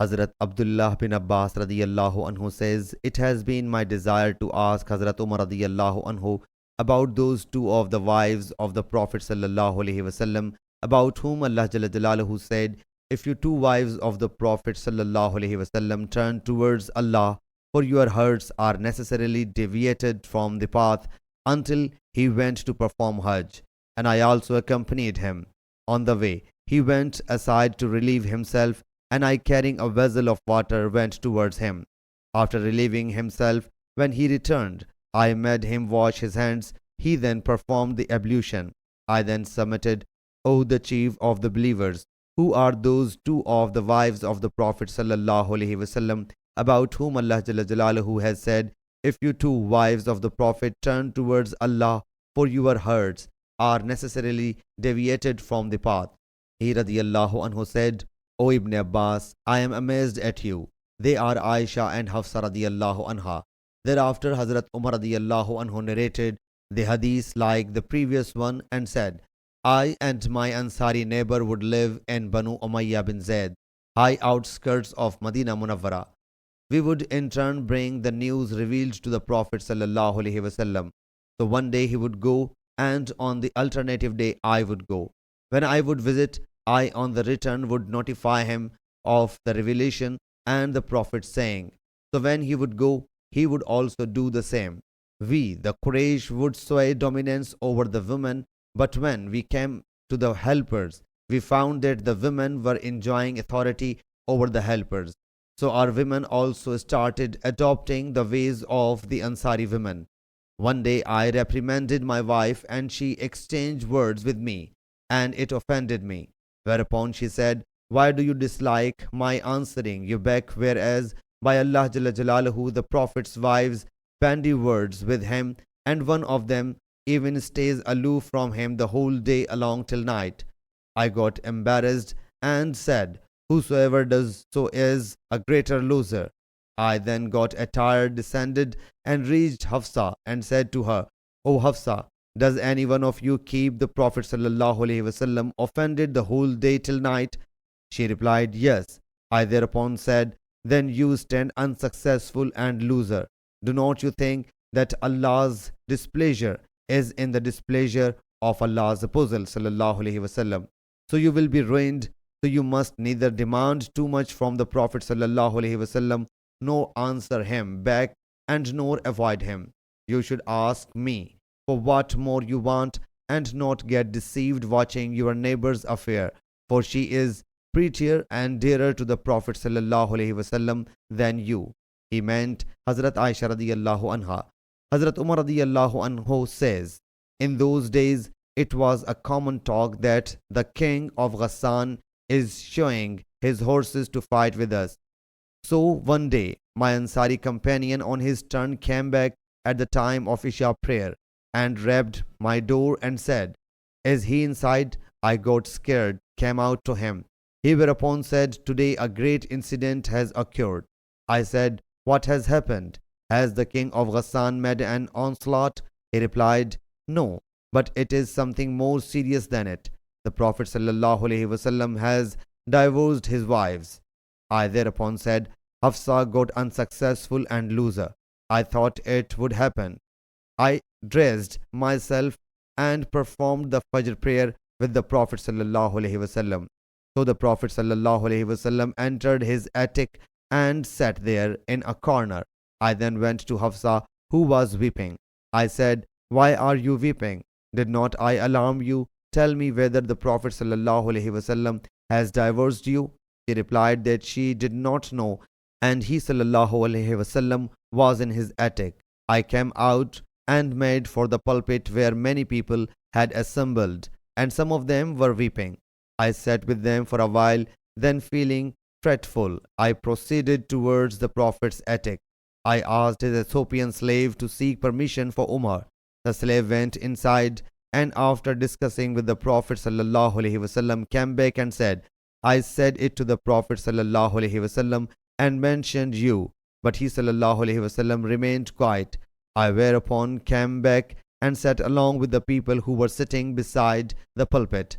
Hazrat Abdullah bin Abbas radiyallahu anhu says, it has been my desire to ask Hazrat Umar radiyallahu anhu about those two of the wives of the Prophet sallallahu alaihi wasallam, about whom Allah Jalla Jalaluhu said, if you two wives of the Prophet sallallahu alaihi wasallam turn towards Allah, for your hearts are necessarily deviated from the path, until he went to perform Hajj, and I also accompanied him. On the way, he went aside to relieve himself, and I, carrying a vessel of water, went towards him. After relieving himself, when he returned, I made him wash his hands. He then performed the ablution. I then submitted, O the chief of the believers, who are those two of the wives of the Prophet sallallahu alaihi wasallam, about whom Allah Jalla Jalaluhu has said, if you two wives of the Prophet turn towards Allah, for your hearts are necessarily deviated from the path. He radiyallahu anhu said, O Ibn Abbas, I am amazed at you. They are Aisha and Hafsa radiyallahu anha. Thereafter Hazrat Umar radiyallahu anhu narrated the hadith like the previous one and said, I and my Ansari neighbor would live in Banu Umayyah bin Zayd, high outskirts of Madinah Munawwara. We would in turn bring the news revealed to the Prophet sallallahu alaihi wasallam. So one day he would go, and on the alternative day I would go. When I would visit, I on the return would notify him of the revelation and the Prophet saying. So when he would go, he would also do the same. We, the Quraysh, would sway dominance over the women, but when we came to the helpers, we found that the women were enjoying authority over the helpers. So our women also started adopting the ways of the Ansari women. One day I reprimanded my wife, and she exchanged words with me, and it offended me. Whereupon she said, why do you dislike my answering you back, whereas by Allah Jalla Jalaluhu the Prophet's wives bandy words with him, and one of them even stays aloof from him the whole day along till night. I got embarrassed and said, whosoever does so is a greater loser. I then got attired, descended, and reached Hafsa, and said to her, O Hafsa, does any one of you keep the Prophet sallallahu alaihi wasallam offended the whole day till night? She replied, yes. I thereupon said, then you stand unsuccessful and loser. Do not you think that Allah's displeasure is in the displeasure of Allah's apostle sallallahu alaihi wasallam? So you will be ruined. So you must neither demand too much from the Prophet sallallahu alaihi wasallam, nor answer him back, and nor avoid him. You should ask me for what more you want, and not get deceived watching your neighbor's affair, for she is prettier and dearer to the Prophet sallallahu alaihi wasallam than you. He meant Hazrat Aisha radiyallahu anha. Hazrat Umar radiyallahu anhu says, in those days it was a common talk that the king of Ghassan is showing his horses to fight with us. So one day my Ansari companion on his turn came back at the time of Isha prayer, and rapped my door and said, is he inside? I got scared, came out to him. He whereupon said, today a great incident has occurred. I said, what has happened? Has the king of Ghassan made an onslaught? He replied, no, but it is something more serious than it. The Prophet sallallahu alaihi wasallam has divorced his wives. I thereupon said, Hafsa got unsuccessful and loser. I thought it would happen. I dressed myself and performed the Fajr prayer with the Prophet sallallahu alaihi wasallam. So the Prophet sallallahu alaihi wasallam entered his attic and sat there in a corner. I then went to Hafsa, who was weeping. I said, why are you weeping? Did not I alarm you? Tell me whether the Prophet sallallahu alaihi wasallam has divorced you. She replied that she did not know, and he sallallahu alaihi wasallam was in his attic. I came out and made for the pulpit where many people had assembled, and some of them were weeping. I sat with them for a while, then feeling fretful, I proceeded towards the Prophet's attic. I asked his Ethiopian slave to seek permission for Umar. The slave went inside, and after discussing with the Prophet sallallahu alaihi wasallam came back and said, I said it to the Prophet sallallahu alaihi wasallam and mentioned you, but he sallallahu alaihi wasallam remained quiet. I whereupon came back and sat along with the people who were sitting beside the pulpit.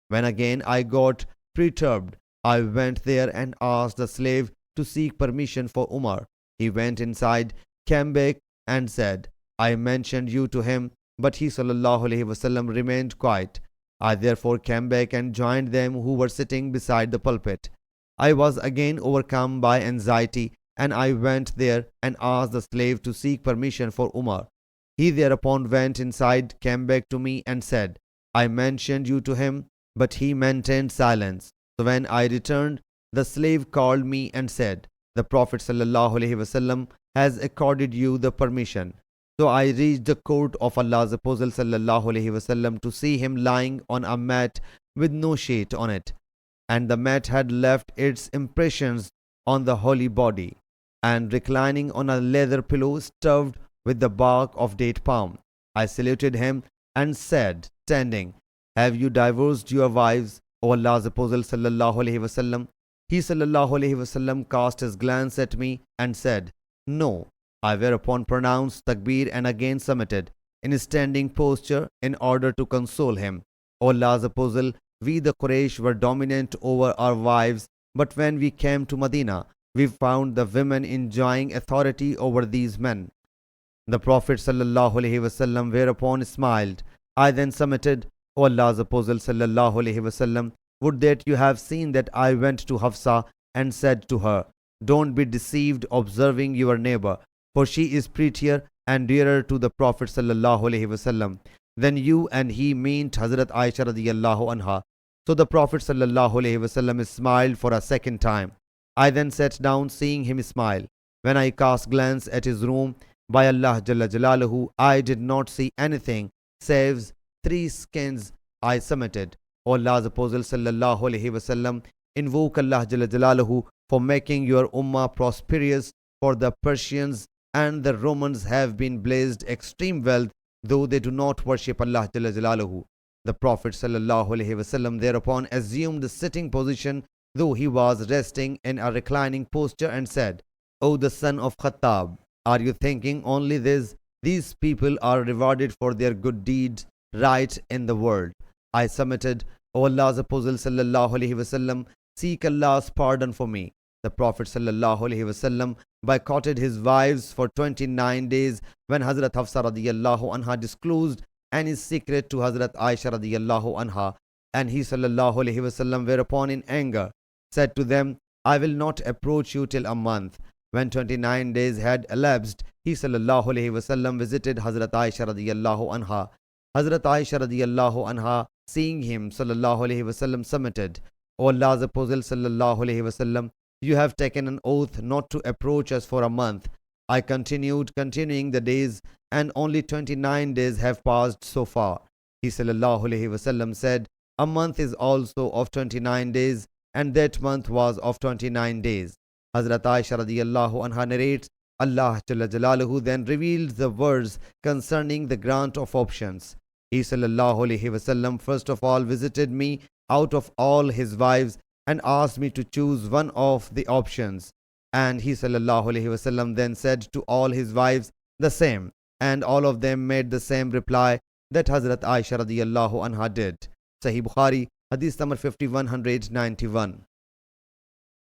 When again I got perturbed, I went there and asked the slave to seek permission for Umar. He went inside, came back and said, I mentioned you to him, but he sallallahu alaihi wasallam remained quiet. I therefore came back and joined them who were sitting beside the pulpit. I was again overcome by anxiety, and I went there and asked the slave to seek permission for Umar. He thereupon went inside, came back to me and said, I mentioned you to him, but he maintained silence. So when I returned, the slave called me and said, the Prophet sallallahu alaihi wasallam has accorded you the permission. So I reached the court of Allah's Apostle sallallahu alaihi wasallam to see him lying on a mat with no sheet on it, and the mat had left its impressions on the holy body, and reclining on a leather pillow stuffed with the bark of date palm. I saluted him and said, standing, have you divorced your wives, O Allah's Apostle sallallahu alaihi wasallam? He sallallahu alaihi wasallam cast his glance at me and said, no. I whereupon pronounced takbeer and again submitted in a standing posture in order to console him. O Allah's Apostle, we the Quraysh were dominant over our wives, but when we came to Medina, we found the women enjoying authority over these men. The Prophet sallallahu alaihi wasallam whereupon smiled. I then submitted, O Allah's Apostle sallallahu alaihi wasallam, would that you have seen that I went to Hafsa and said to her, don't be deceived observing your neighbor, for she is prettier and dearer to the Prophet sallallahu alaihi wasallam than you, and he meant Hazrat Aisha radiyallahu anha. So the Prophet sallallahu alaihi wasallam smiled for a second time. I then sat down, seeing him smile. When I cast glance at his room, by Allah Jalla Jalaluhu, I did not see anything save 3 skins. I submitted, O Allah's Apostle sallallahu alaihi wasallam, invoke Allah Jalla Jalaluhu for making your ummah prosperous, for the Persians and the Romans have been blessed extreme wealth, though they do not worship Allah Jalla Jalaluhu. The Prophet sallallahu alaihi wasallam thereupon assumed the sitting position, though he was resting in a reclining posture, and said, O the son of Khattab, are you thinking only this? These people are rewarded for their good deeds right in the world. I submitted, O Allah's Apostle sallallahu alaihi wasallam, seek Allah's pardon for me. The Prophet sallallahu alaihi wasallam boycotted his wives for 29 days when Hazrat Hafsa radiyallahu anha disclosed any secret to Hazrat Aisha radiyallahu anha, and he sallallahu alaihi wasallam whereupon in anger said to them, I will not approach you till a month. When 29 days had elapsed, he sallallahu alaihi wasallam visited Hazrat Aisha radiyallahu anha. Hazrat Aisha radiyallahu anha, seeing him sallallahu alaihi wasallam, submitted, O Allah's Apostle sallallahu alaihi wasallam, you have taken an oath not to approach us for a month. I continuing the days, and only 29 days have passed so far. He sallallahu alaihi wasallam said, a month is also of 29 days, and that month was of 29 days. Hazrat Aisha radiyallahu anha narrates, Allah Jalla Jalaluhu then revealed the words concerning the grant of options. He sallallahu alaihi wasallam first of all visited me out of all his wives and asked me to choose one of the options. And he sallallahu alaihi wasallam then said to all his wives the same, and all of them made the same reply that Hazrat Aisha radiyallahu anha did. Sahih Bukhari, Hadith number 5191.